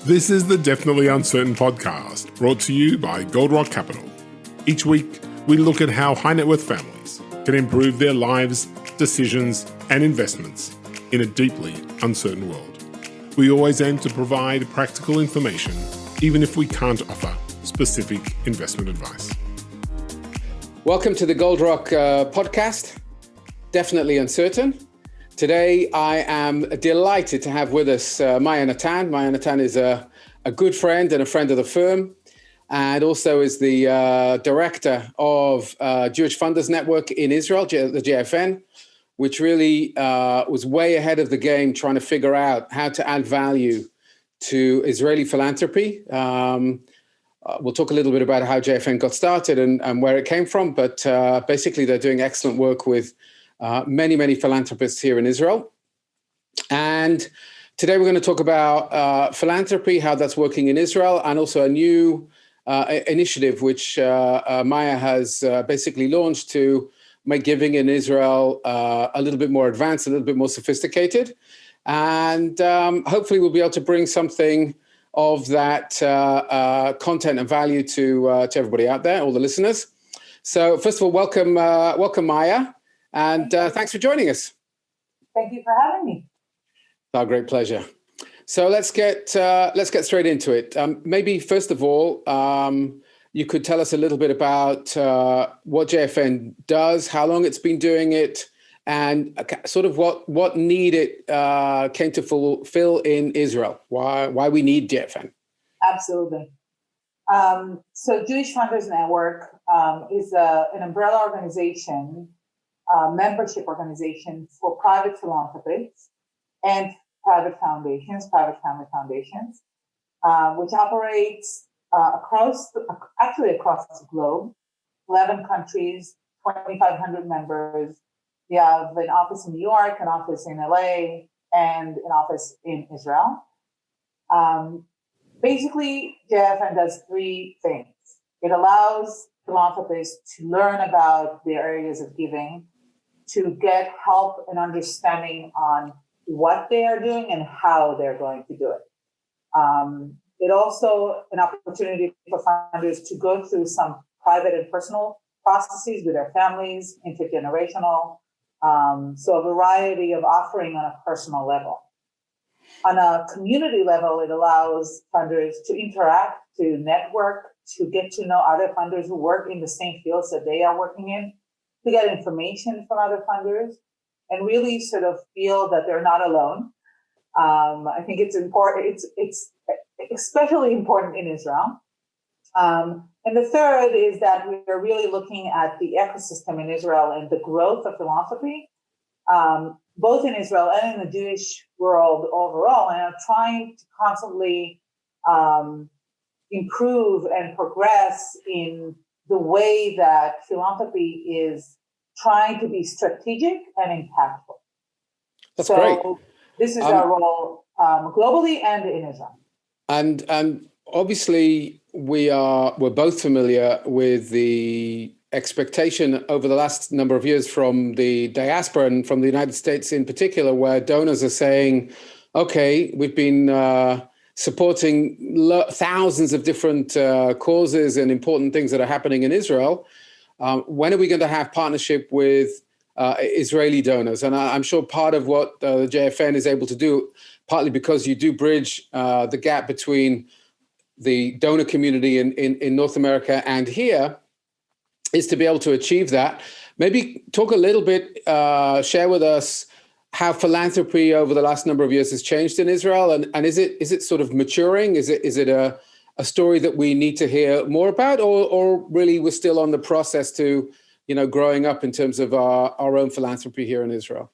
This is the Definitely Uncertain podcast, brought to you by Gold Rock Capital. Each week, we look at how high net worth families can improve their lives, decisions, and investments in a deeply uncertain world. We always aim to provide practical information, even if we can't offer specific investment advice. Welcome to the Gold Rock podcast, Definitely Uncertain. Today, I am delighted to have with us Maya Natan. Maya Natan is a good friend and a friend of the firm, and also is the director of Jewish Funders Network in Israel, the JFN, which really was way ahead of the game trying to figure out how to add value to Israeli philanthropy. We'll talk a little bit about how JFN got started and where it came from, but basically they're doing excellent work with many philanthropists here in Israel. And today we're going to talk about philanthropy, how that's working in Israel, and also a new initiative which Maya has basically launched to make giving in Israel a little bit more advanced, a little bit more sophisticated. And hopefully we'll be able to bring something of that content and value to everybody out there, all the listeners. So first of all, welcome Maya. And thanks for joining us. Thank you for having me. It's our great pleasure. So let's get straight into it. Maybe first of all, you could tell us a little bit about what JFN does, how long it's been doing it, and sort of what need it came to fulfill in Israel. Why we need JFN. Absolutely. So Jewish Funders Network is an umbrella organization. Membership organization for private philanthropists and private foundations, private family foundations, which operates across the globe, 11 countries, 2,500 members. We have an office in New York, an office in LA, and an office in Israel. Basically, JFN does three things. It allows philanthropists to learn about their areas of giving, to get help and understanding on what they are doing and how they're going to do it. It also an opportunity for funders to go through some private and personal processes with their families, intergenerational, so a variety of offering on a personal level. On a community level, it allows funders to interact, to network, to get to know other funders who work in the same fields that they are working in, to get information from other funders, and really sort of feel that they're not alone. I think it's important. It's especially important in Israel. And the third is that we're really looking at the ecosystem in Israel and the growth of philanthropy, both in Israel and in the Jewish world overall, and are trying to constantly improve and progress in the way that philanthropy is trying to be strategic and impactful. That's great. This is our role globally and in Israel. And obviously we're both familiar with the expectation over the last number of years from the diaspora and from the United States in particular, where donors are saying, okay, we've been supporting thousands of different causes and important things that are happening in Israel. When are we going to have partnership with Israeli donors? And I'm sure part of what the JFN is able to do, partly because you do bridge the gap between the donor community in North America and here, is to be able to achieve that. Maybe talk a little bit, share with us how philanthropy over the last number of years has changed in Israel, and is it sort of maturing? Is it a story that we need to hear more about, or really we're still on the process to, growing up in terms of our own philanthropy here in Israel?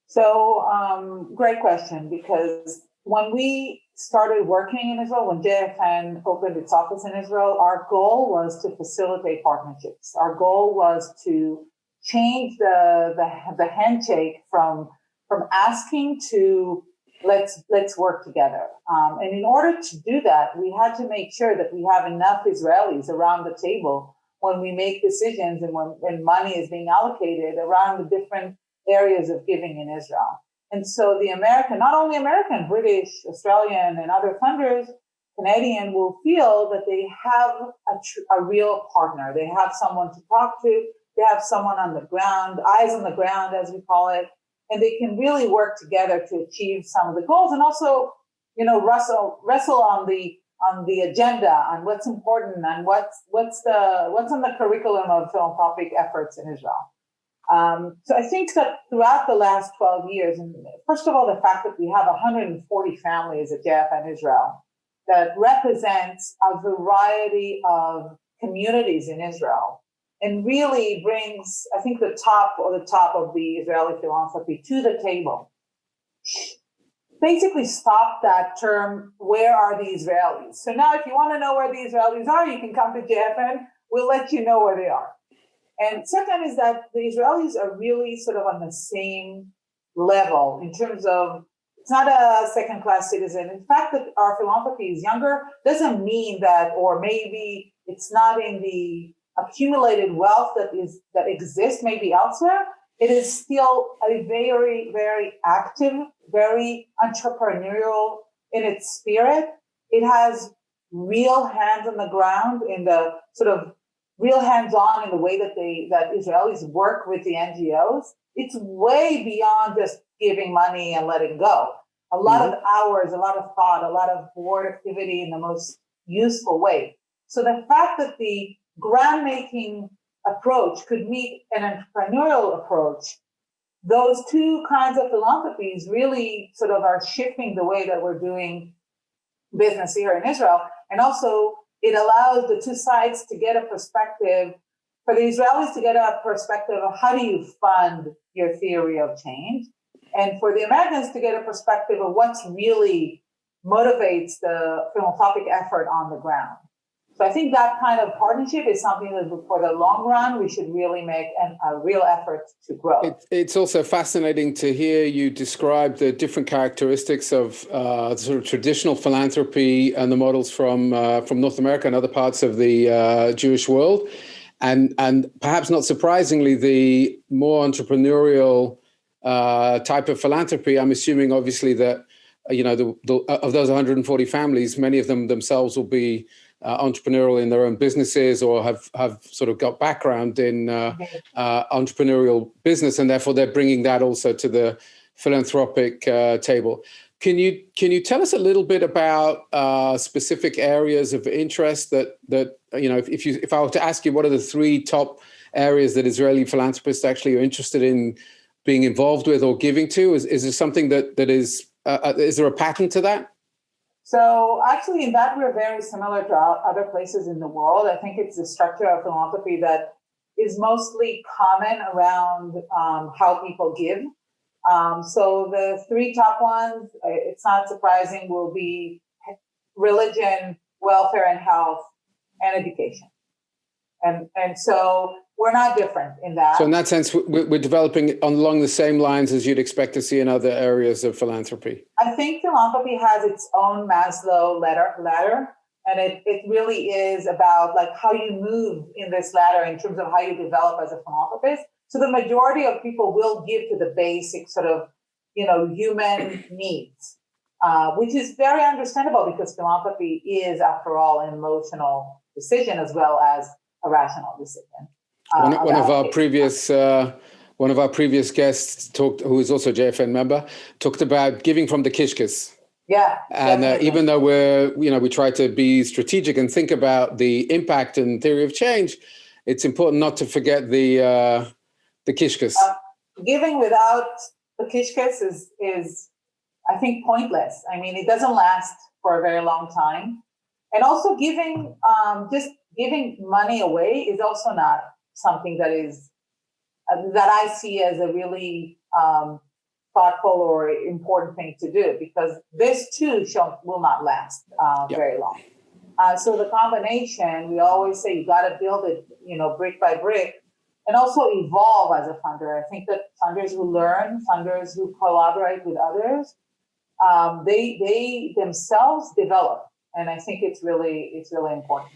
So, great question, because when we started working in Israel, when JFN opened its office in Israel, our goal was to facilitate partnerships. Our goal was to change the handshake from asking to let's work together. And in order to do that, we had to make sure that we have enough Israelis around the table when we make decisions and when money is being allocated around the different areas of giving in Israel. And so the American, not only American, British, Australian, and other funders, Canadian, will feel that they have a real partner. They have someone to talk to. They have someone on the ground, eyes on the ground, as we call it, and they can really work together to achieve some of the goals, and also, wrestle on the agenda, on what's important, and what's on the curriculum of philanthropic efforts in Israel. So I think that throughout the last 12 years, and first of all, the fact that we have 140 families at JFN Israel that represents a variety of communities in Israel, and really brings, I think, the top of the Israeli philanthropy to the table. Basically stop that term, where are the Israelis? So now if you want to know where the Israelis are, you can come to JFN. We'll let you know where they are. And second is that the Israelis are really sort of on the same level in terms of, it's not a second-class citizen. In fact, that our philanthropy is younger doesn't mean that, or maybe it's not in the accumulated wealth that exists maybe elsewhere. It is still a very, very active, very entrepreneurial in its spirit. It has real hands on the ground, in the sort of real hands-on in the way that Israelis work with the NGOs. It's way beyond just giving money and letting go. A lot of hours, a lot of thought, a lot of board activity in the most useful way. So the fact that the grant-making approach could meet an entrepreneurial approach, those two kinds of philanthropies really sort of are shifting the way that we're doing business here in Israel. And also, it allows the two sides to get a perspective, for the Israelis to get a perspective of how do you fund your theory of change, and for the Americans to get a perspective of what's really motivates the philanthropic effort on the ground. So I think that kind of partnership is something that for the long run, we should really make a real effort to grow. It's also fascinating to hear you describe the different characteristics of sort of traditional philanthropy and the models from North America and other parts of the Jewish world. And perhaps not surprisingly, the more entrepreneurial type of philanthropy, I'm assuming obviously that, of those 140 families, many of them themselves will be entrepreneurial in their own businesses, or have sort of got background in entrepreneurial business, and therefore they're bringing that also to the philanthropic table. Can you tell us a little bit about specific areas of interest that if I were to ask you what are the three top areas that Israeli philanthropists actually are interested in being involved with or giving to? Is there something that is there a pattern to that? So actually, in that, we're very similar to other places in the world. I think it's the structure of philanthropy that is mostly common around how people give. So the three top ones, it's not surprising, will be religion, welfare and health, and education. And so we're not different in that. So in that sense, we're developing along the same lines as you'd expect to see in other areas of philanthropy. I think philanthropy has its own Maslow ladder, and it really is about like how you move in this ladder in terms of how you develop as a philanthropist. So the majority of people will give to the basic sort of, human needs, which is very understandable because philanthropy is, after all, an emotional decision as well as a rational decision. One of our previous guests who is also a JFN member, talked about giving from the kishkas. Yeah. And even though we try to be strategic and think about the impact and theory of change, it's important not to forget the kishkas. Giving without the kishkas is, I think, pointless. I mean, it doesn't last for a very long time. And also giving money away is also not something that I see as a really thoughtful or important thing to do, because this too will not last very long. So the combination, we always say you got to build it, brick by brick, and also evolve as a funder. I think that funders who learn, funders who collaborate with others, they themselves develop, and I think it's really important.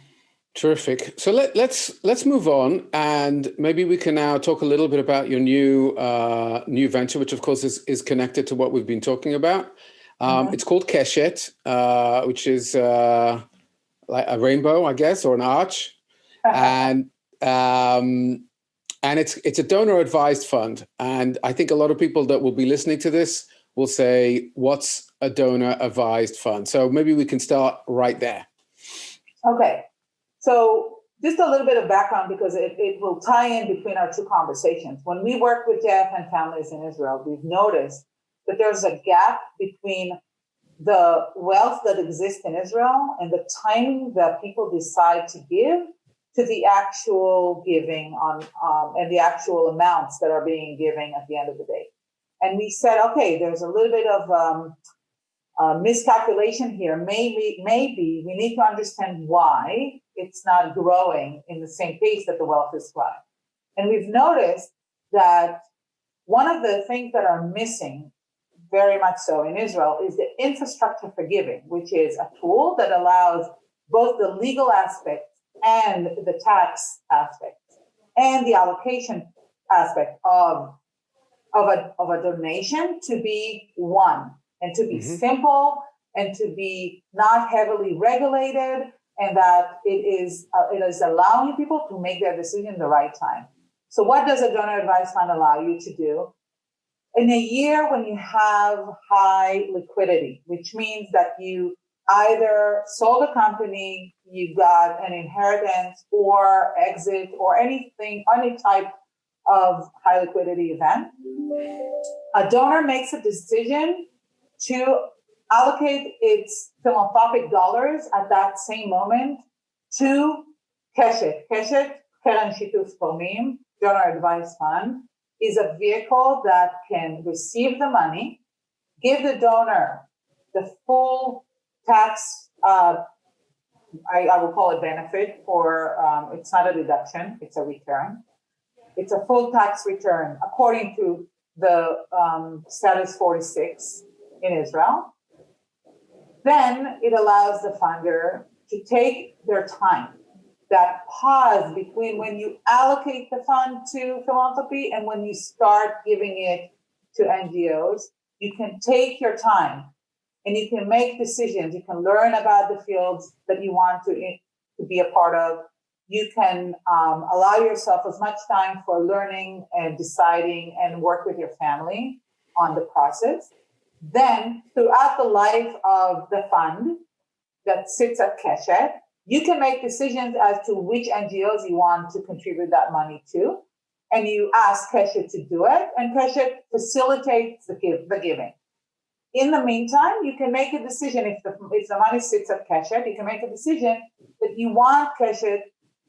Terrific. So let's move on, and maybe we can now talk a little bit about your new venture, which of course is connected to what we've been talking about. It's called Keshet, which is like a rainbow, I guess, or an arch, and it's a donor advised fund. And I think a lot of people that will be listening to this will say, "What's a donor advised fund?" So maybe we can start right there. Okay. So just a little bit of background, because it will tie in between our two conversations. When we work with JFN families in Israel, we've noticed that there's a gap between the wealth that exists in Israel and the timing that people decide to give to the actual giving on and the actual amounts that are being given at the end of the day. And we said, okay, there's a little bit of miscalculation here. Maybe we need to understand why it's not growing in the same pace that the wealth is growing. And we've noticed that one of the things that are missing very much so in Israel is the infrastructure for giving, which is a tool that allows both the legal aspect and the tax aspect and the allocation aspect of a donation to be one and to be simple and to be not heavily regulated, and that it is allowing people to make their decision the right time. So what does a donor advised fund allow you to do? In a year when you have high liquidity, which means that you either sold a company, you got an inheritance or exit or any type of high liquidity event, a donor makes a decision to allocate its philanthropic dollars at that same moment to Keshet. Keshet, Keren Shituf Tomim, Donor Advised Fund, is a vehicle that can receive the money, give the donor the full tax, I will call it benefit for, it's not a deduction, it's a return. It's a full tax return according to the status 46 in Israel. Then it allows the funder to take their time, that pause between when you allocate the fund to philanthropy and when you start giving it to NGOs. You can take your time and you can make decisions. You can learn about the fields that you want to be a part of. You can allow yourself as much time for learning and deciding and work with your family on the process. Then, throughout the life of the fund that sits at Keshet, you can make decisions as to which NGOs you want to contribute that money to. And you ask Keshet to do it, and Keshet facilitates the giving. In the meantime, you can make a decision, if the money sits at Keshet, you can make a decision that you want Keshet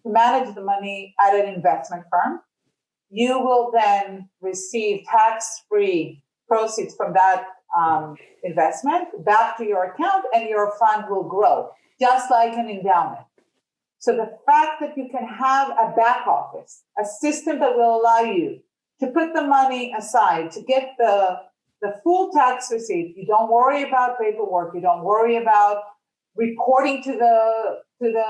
to manage the money at an investment firm. You will then receive tax-free proceeds from that investment back to your account, and your fund will grow, just like an endowment. So the fact that you can have a back office, a system that will allow you to put the money aside, to get the full tax receipt, you don't worry about paperwork, you don't worry about reporting to the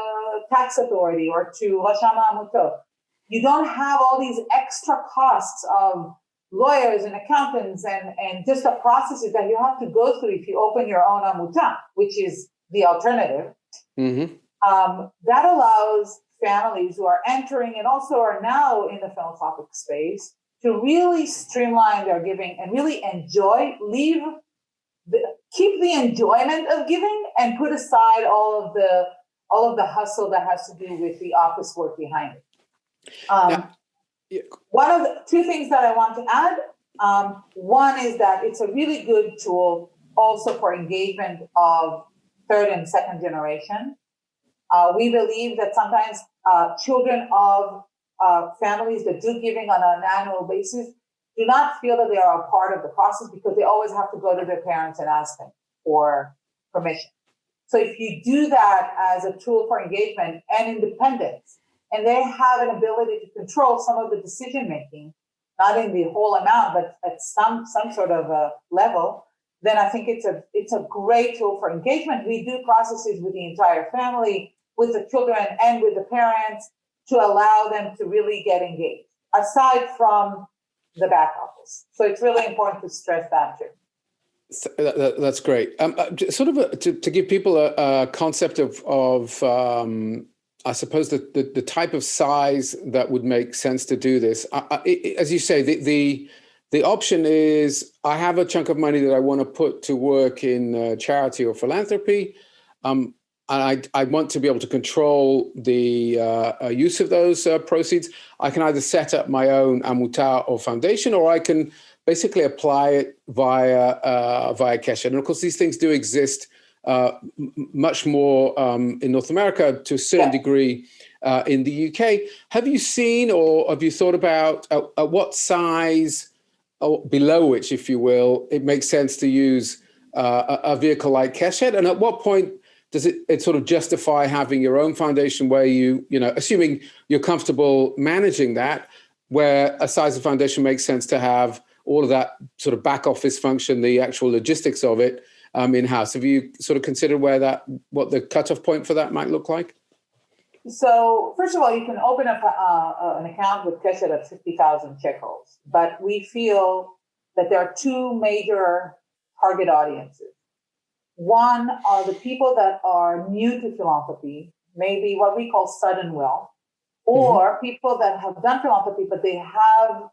tax authority or to Rasham Amutot. You don't have all these extra costs of lawyers and accountants and just the processes that you have to go through if you open your own amutah, which is the alternative. That allows families who are entering and also are now in the philanthropic space to really streamline their giving and really keep the enjoyment of giving and put aside all of the hustle that has to do with the office work behind it. One of the two things that I want to add, one is that it's a really good tool also for engagement of third and second generation. We believe that sometimes children of families that do giving on an annual basis do not feel that they are a part of the process because they always have to go to their parents and ask them for permission. So if you do that as a tool for engagement and independence, and they have an ability to control some of the decision making, not in the whole amount, but at some sort of a level, then I think it's a great tool for engagement. We do processes with the entire family. with the children and with the parents to allow them to really get engaged, aside from the back office. So it's really important to stress that too. That's great. Sort of to give people a concept of I suppose the type of size that would make sense to do this. As you say, the option is I have a chunk of money that I want to put to work in charity or philanthropy, and I want to be able to control the use of those proceeds. I can either set up my own amuta or foundation, or I can basically apply it via Keshet. And of course, these things do exist much more in North America to a certain degree in the UK. Have you seen or have you thought about at what size, or below which, if you will, it makes sense to use a vehicle like Keshet? And at what point does it sort of justify having your own foundation where you know, assuming you're comfortable managing that, where a size of foundation makes sense to have all of that sort of back office function, the actual logistics of it in-house? Have you sort of considered what the cutoff point for that might look like? So first of all, you can open up an account with Keshet at 50,000 shekels, but we feel that there are two major target audiences. One are the people that are new to philanthropy, maybe what we call sudden wealth, or people that have done philanthropy, but they have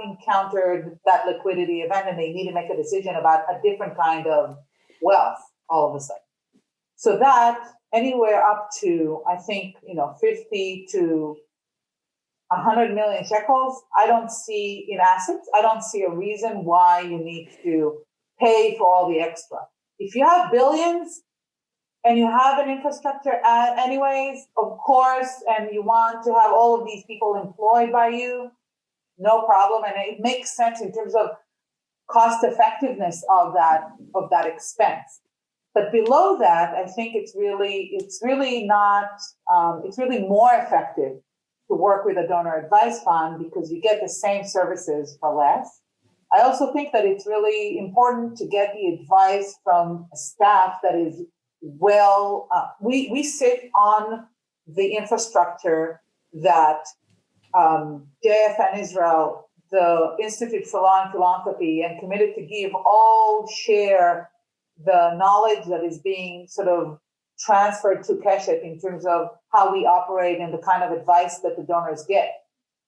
encountered that liquidity event and they need to make a decision about a different kind of wealth all of a sudden. So that anywhere up to, I think, 50 to 100 million shekels, I don't see in assets, I don't see a reason why you need to pay for all the extra. If you have billions and you have an infrastructure anyways, of course, and you want to have all of these people employed by you, no problem. And it makes sense in terms of cost effectiveness of that expense. But below that, I think it's really more effective to work with a donor advised fund because you get the same services for less. I also think that it's really important to get the advice from a staff that is we sit on the infrastructure that JFN Israel, the Institute for Law and Philanthropy, and Committed to Give all share the knowledge that is being sort of transferred to Keshet in terms of how we operate and the kind of advice that the donors get.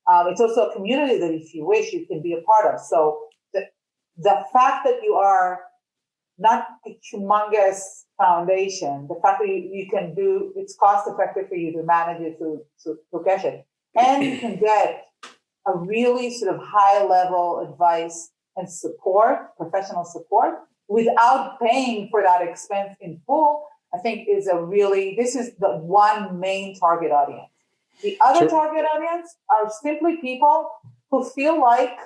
It's also a community that, if you wish, you can be a part of. So the fact that you are not a humongous foundation, the fact that you can do, it's cost effective for you to manage it through Keshet. And you can get a really sort of high level advice and support, professional support, without paying for that expense in full, I think this is the one main target audience. The other target audience are simply people who feel like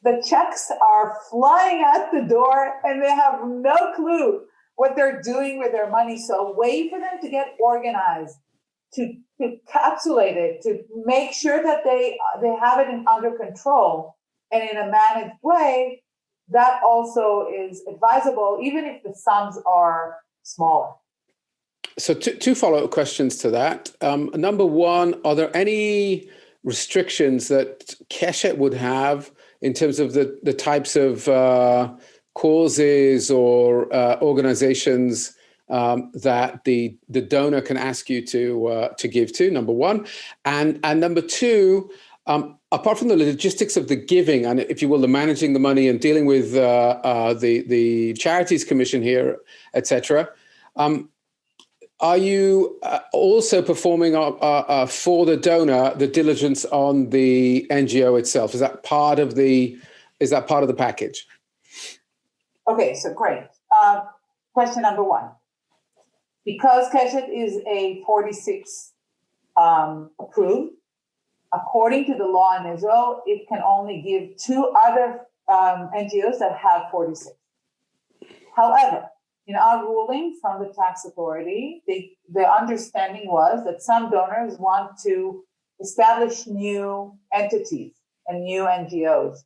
the checks are flying out the door and they have no clue what they're doing with their money. So wait for them to get organized, to capsulate it, to make sure that they have it under control and in a managed way. That also is advisable, even if the sums are smaller. So two follow-up questions to that. Number one, are there any restrictions that Keshet would have in terms of the types of causes or organizations that the donor can ask you to give to, number one? And number two, apart from the logistics of the giving and, if you will, the managing the money and dealing with the Charities Commission here, et cetera, are you also performing for the donor the diligence on the NGO itself? Is that part of the package? Okay, so great. Question number one. Because Keshet is a 46 approved, according to the law in Israel, it can only give two other NGOs that have 46. However, in our ruling from the tax authority, the understanding was that some donors want to establish new entities and new NGOs.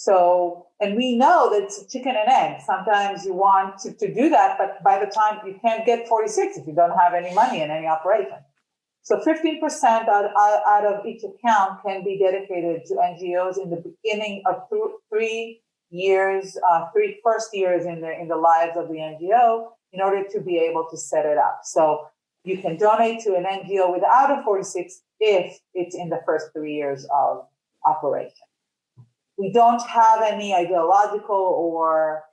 So, and we know that it's a chicken and egg. Sometimes you want to do that, but by the time you can't get 46 if you don't have any money in any operation. So 15% out of each account can be dedicated to NGOs in the beginning of 3 years, first years in the lives of the NGO, in order to be able to set it up. So you can donate to an NGO without a 46 if it's in the first 3 years of operation. We don't have any ideological or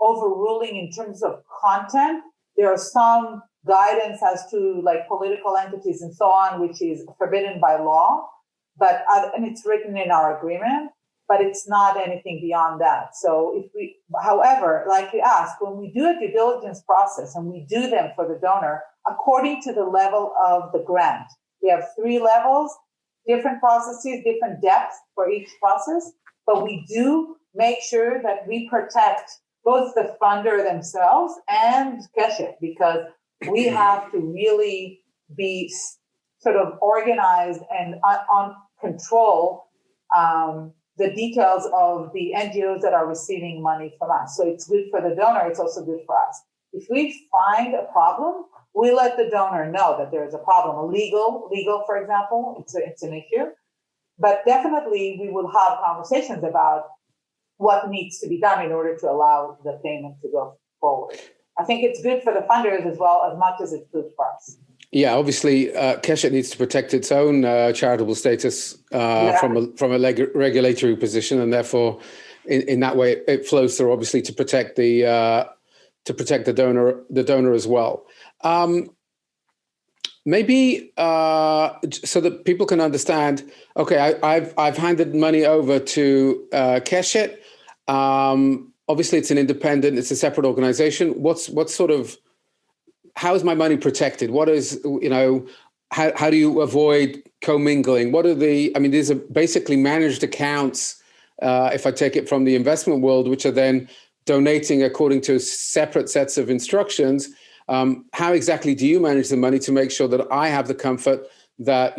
overruling in terms of content. There are some guidance as to like political entities and so on, which is forbidden by law, and it's written in our agreement, but it's not anything beyond that. So however, like you asked, when we do a due diligence process and we do them for the donor, according to the level of the grant, we have 3 levels, different processes, different depths for each process, but we do make sure that we protect both the funder themselves and Keshet, because we have to really be sort of organized and on control the details of the NGOs that are receiving money from us. So it's good for the donor, it's also good for us. If we find a problem, we let the donor know that there is a problem. Legal, for example, it's an issue. But definitely we will have conversations about what needs to be done in order to allow the payment to go forward. I think it's good for the funders as well, as much as it's good for us. Yeah, obviously, Keshet needs to protect its own charitable status from a regulatory position, and therefore, in that way, it flows through obviously to protect the donor as well. Maybe so that people can understand. Okay, I've handed money over to Keshet. Obviously, it's an independent, it's a separate organization. What's sort of, how is my money protected? What is, how do you avoid commingling? These are basically managed accounts, if I take it from the investment world, which are then donating according to separate sets of instructions. How exactly do you manage the money to make sure that I have the comfort that,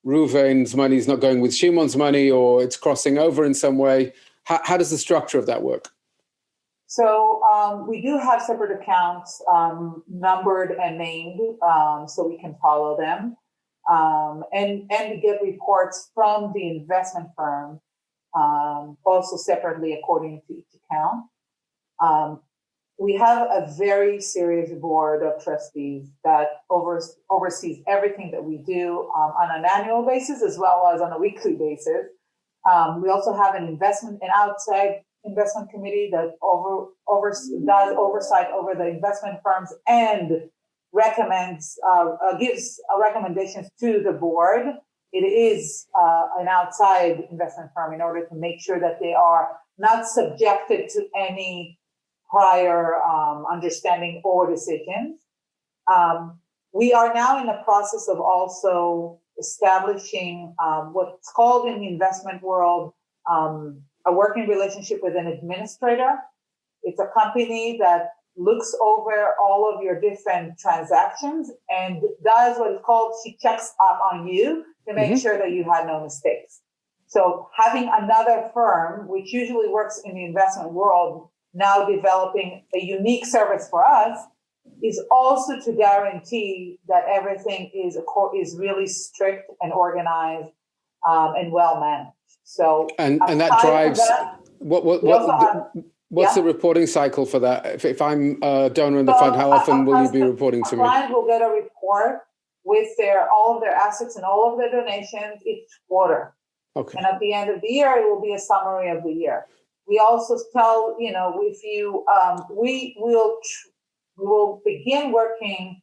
Reuven's money is not going with Shimon's money, or it's crossing over in some way? How does the structure of that work? So we do have separate accounts numbered and named, so we can follow them. And we get reports from the investment firm, also separately according to each account. We have a very serious board of trustees that oversees everything that we do on an annual basis as well as on a weekly basis. We also have an outside investment committee that does oversight over the investment firms and gives recommendations to the board. It is an outside investment firm in order to make sure that they are not subjected to any prior understanding or decisions. We are now in the process of also establishing what's called in the investment world a working relationship with an administrator. It's a company that looks over all of your different transactions and does what is called, she checks up on you to make sure that you had no mistakes. So having another firm, which usually works in the investment world, now developing a unique service for us, is also to guarantee that everything is really strict and organized and well managed. So and that drives what's the reporting cycle for that? If I'm a donor in the fund, how often will you be reporting to me? A client will get a report with all of their assets and all of their donations each quarter. Okay. And at the end of the year, it will be a summary of the year. We also tell, if you, we will begin working.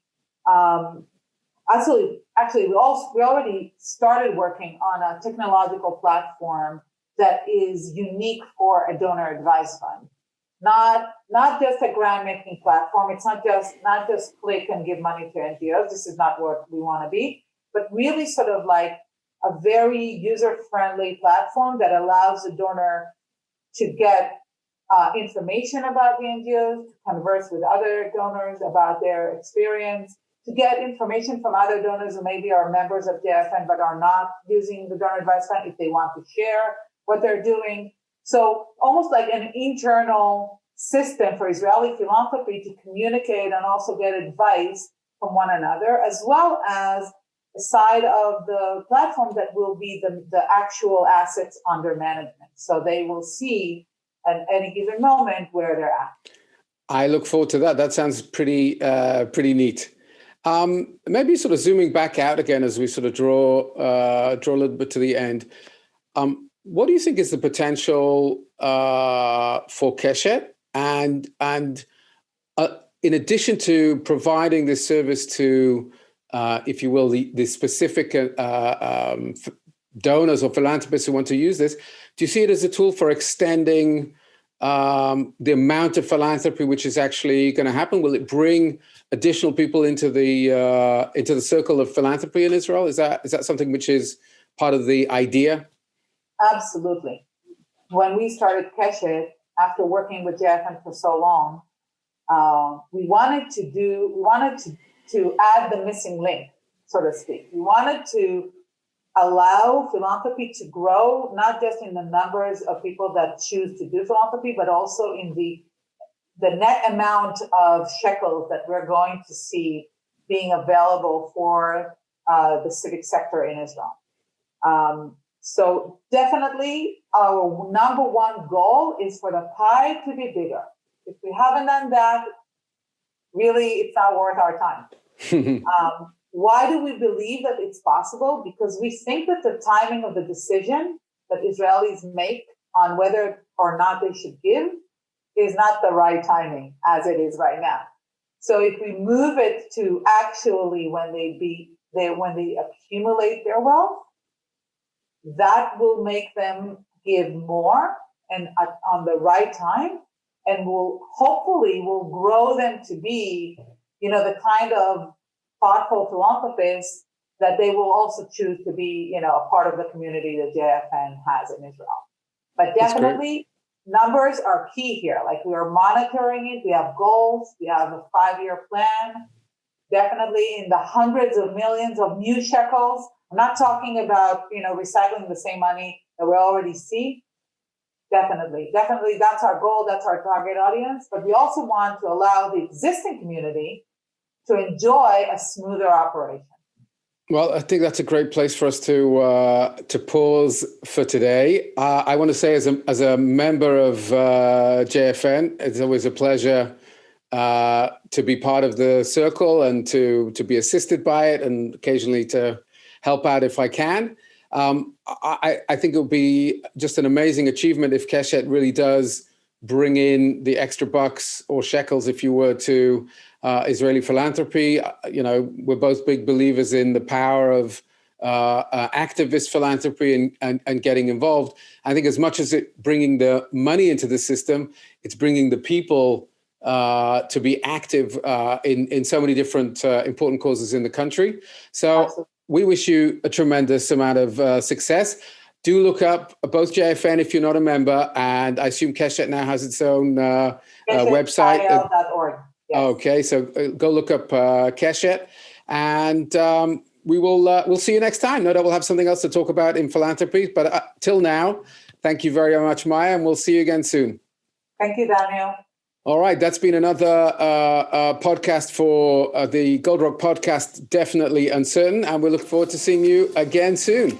Actually, we already started working on a technological platform that is unique for a donor advised fund. Not just a grant making platform. It's not just click and give money to NGOs. This is not what we want to be, but really sort of like a very user-friendly platform that allows the donor to get information about the NGOs, to converse with other donors about their experience, to get information from other donors who maybe are members of JFN but are not using the Donor Advised Fund if they want to share what they're doing. So almost like an internal system for Israeli philanthropy to communicate and also get advice from one another, as well as a side of the platform that will be the actual assets under management. So they will see at any given moment where they're at. I look forward to that. That sounds pretty neat. Maybe sort of zooming back out again as we sort of draw a little bit to the end. What do you think is the potential for Keshet? And in addition to providing this service to, if you will, the specific donors or philanthropists who want to use this, do you see it as a tool for extending the amount of philanthropy which is actually going to happen? Will it bring additional people into the circle of philanthropy in Israel? Is that something which is part of the idea? Absolutely. When we started Keshet, after working with JFN for so long, we wanted to add the missing link, so to speak. We wanted to allow philanthropy to grow, not just in the numbers of people that choose to do philanthropy, but also in the net amount of shekels that we're going to see being available for the civic sector in Israel. So definitely our number one goal is for the pie to be bigger. If we haven't done that, really, it's not worth our time. Why do we believe that it's possible? Because we think that the timing of the decision that Israelis make on whether or not they should give is not the right timing as it is right now. So if we move it to actually when they accumulate their wealth, that will make them give more and on the right time, and will grow them to be, the kind of thoughtful philanthropists that they will also choose to be, a part of the community that JFN has in Israel. But definitely numbers are key here. Like, we are monitoring it. We have goals. We have a 5-year plan. Definitely in the hundreds of millions of new shekels. I'm not talking about, recycling the same money that we already see. Definitely, that's our goal. That's our target audience. But we also want to allow the existing community to enjoy a smoother operation. Well, I think that's a great place for us to pause for today. I want to say, as a member of JFN, it's always a pleasure to be part of the circle and to be assisted by it, and occasionally to help out if I can. I think it would be just an amazing achievement if Keshet really does bring in the extra bucks or shekels, if you were, to Israeli philanthropy. We're both big believers in the power of activist philanthropy and getting involved. I think as much as it bringing the money into the system, it's bringing the people to be active in so many different important causes in the country. So absolutely. We wish you a tremendous amount of success. Do look up both JFN if you're not a member, and I assume Keshet now has its own website. Keshet.org. Yes. Okay, so go look up Keshet, and we'll see you next time. No doubt we'll have something else to talk about in philanthropy, but till now, thank you very much, Maya, and we'll see you again soon. Thank you, Daniel. All right, that's been another podcast for the Gold Rock podcast, Definitely Uncertain, and we look forward to seeing you again soon.